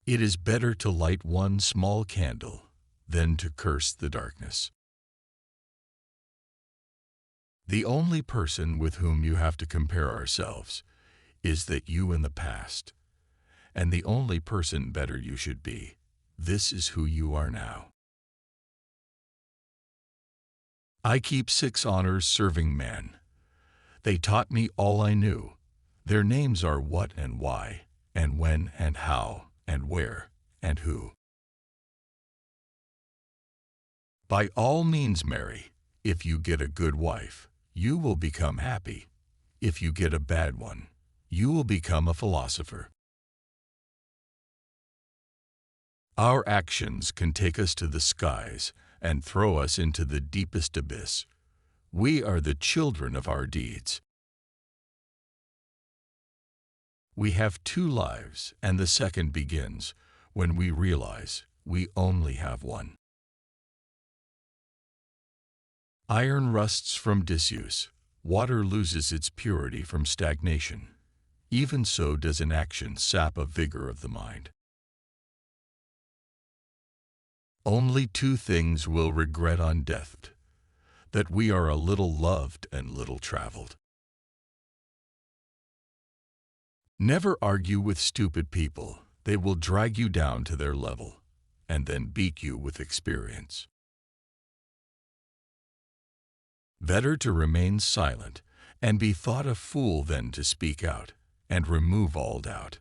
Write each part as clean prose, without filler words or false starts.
It is better to light one small candle than to curse the darkness. The only person with whom you have to compare ourselves is that you in the past, and the only person better you should be. This is who you are now. I keep 6 honors serving men. They taught me all I knew. Their names are what and why, and when and how, and where and who. By all means marry. If you get a good wife, you will become happy. If you get a bad one, you will become a philosopher. Our actions can take us to the skies and throw us into the deepest abyss. We are the children of our deeds. We have 2 lives, and the second begins when we realize we only have one. Iron rusts from disuse. Water loses its purity from stagnation. Even so does inaction sap a vigor of the mind. Only 2 things we'll regret on death: that we are a little loved and little traveled. Never argue with stupid people. They will drag you down to their level and then beat you with experience. Better to remain silent and be thought a fool than to speak out and remove all doubt.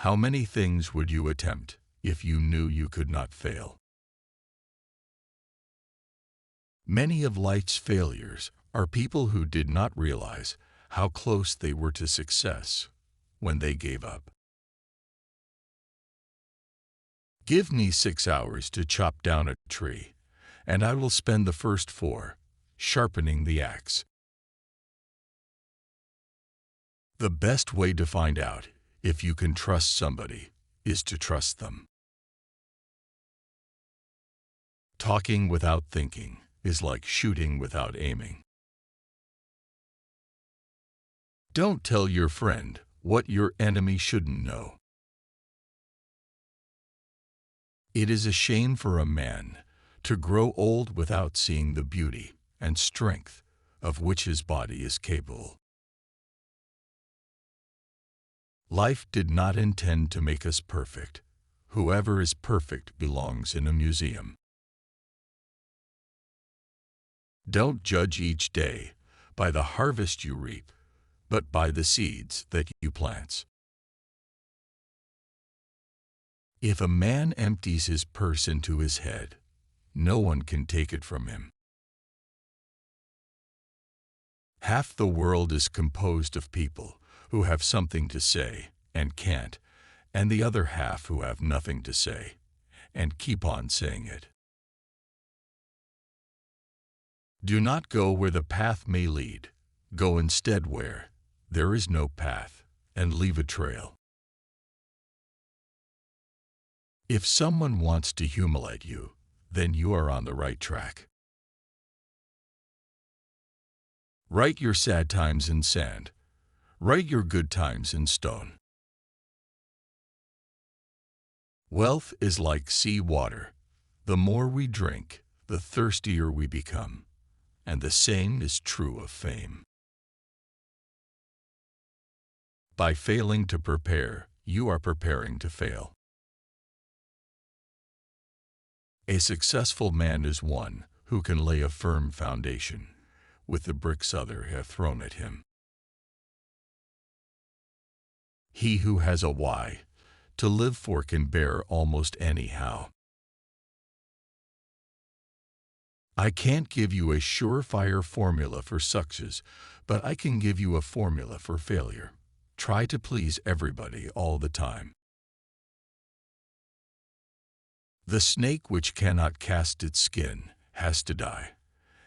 How many things would you attempt if you knew you could not fail? Many of life's failures are people who did not realize how close they were to success when they gave up. Give me 6 hours to chop down a tree, and I will spend the first 4 sharpening the axe. The best way to find out if you can trust somebody is to trust them. Talking without thinking is like shooting without aiming. Don't tell your friend what your enemy shouldn't know. It is a shame for a man to grow old without seeing the beauty and strength of which his body is capable. Life did not intend to make us perfect. Whoever is perfect belongs in a museum. Don't judge each day by the harvest you reap, but by the seeds that you plant. If a man empties his purse into his head, no one can take it from him. Half the world is composed of people who have something to say and can't, and the other half who have nothing to say and keep on saying it. Do not go where the path may lead. Go instead where there is no path, and leave a trail. If someone wants to humiliate you, then you are on the right track. Write your sad times in sand. Write your good times in stone. Wealth is like sea water. The more we drink, the thirstier we become. And the same is true of fame. By failing to prepare, you are preparing to fail. A successful man is one who can lay a firm foundation with the bricks others have thrown at him. He who has a why to live for can bear almost anyhow. I can't give you a surefire formula for success, but I can give you a formula for failure. Try to please everybody all the time. The snake which cannot cast its skin has to die,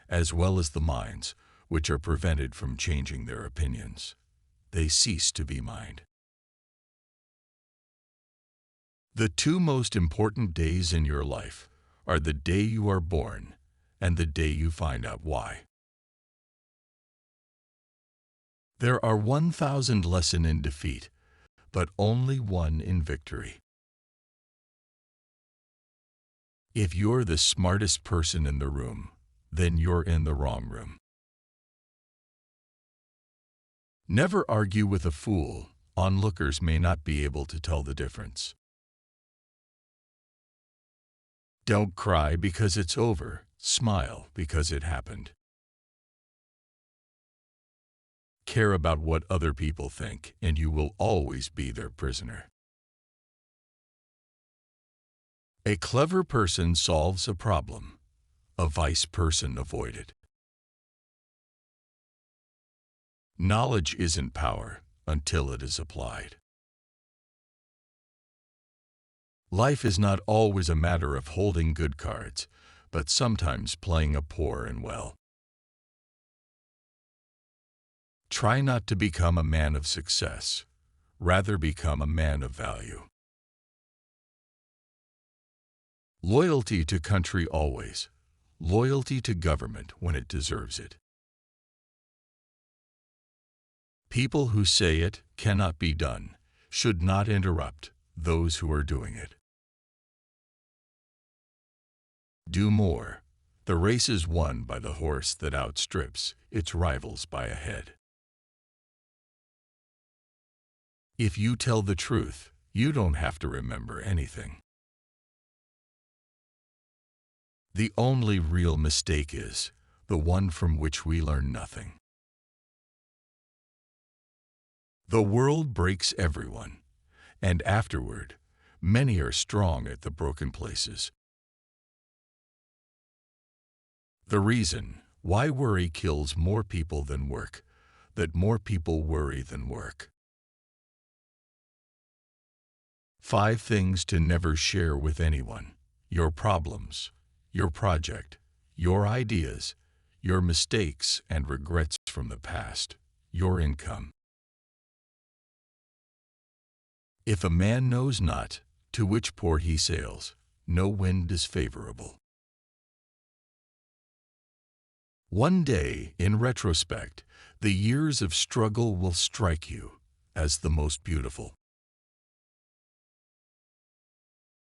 as well as the minds which are prevented from changing their opinions. They cease to be mind. The 2 most important days in your life are the day you are born and the day you find out why. There are 1,000 lessons in defeat, but only one in victory. If you're the smartest person in the room, then you're in the wrong room. Never argue with a fool. Onlookers may not be able to tell the difference. Don't cry because it's over. Smile because it happened. Care about what other people think, and you will always be their prisoner. A clever person solves a problem. A wise person avoids it. Knowledge isn't power until it is applied. Life is not always a matter of holding good cards, but sometimes playing a poor and well. Try not to become a man of success. Rather become a man of value. Loyalty to country always. Loyalty to government when it deserves it. People who say it cannot be done should not interrupt those who are doing it. Do more. The race is won by the horse that outstrips its rivals by a head. If you tell the truth, you don't have to remember anything. The only real mistake is the one from which we learn nothing. The world breaks everyone, and afterward, many are strong at the broken places. The reason why worry kills more people than work, that more people worry than work. 5 things to never share with anyone: your problems, your project, your ideas, your mistakes and regrets from the past, your income. If a man knows not to which port he sails, no wind is favorable. One day, in retrospect, the years of struggle will strike you as the most beautiful.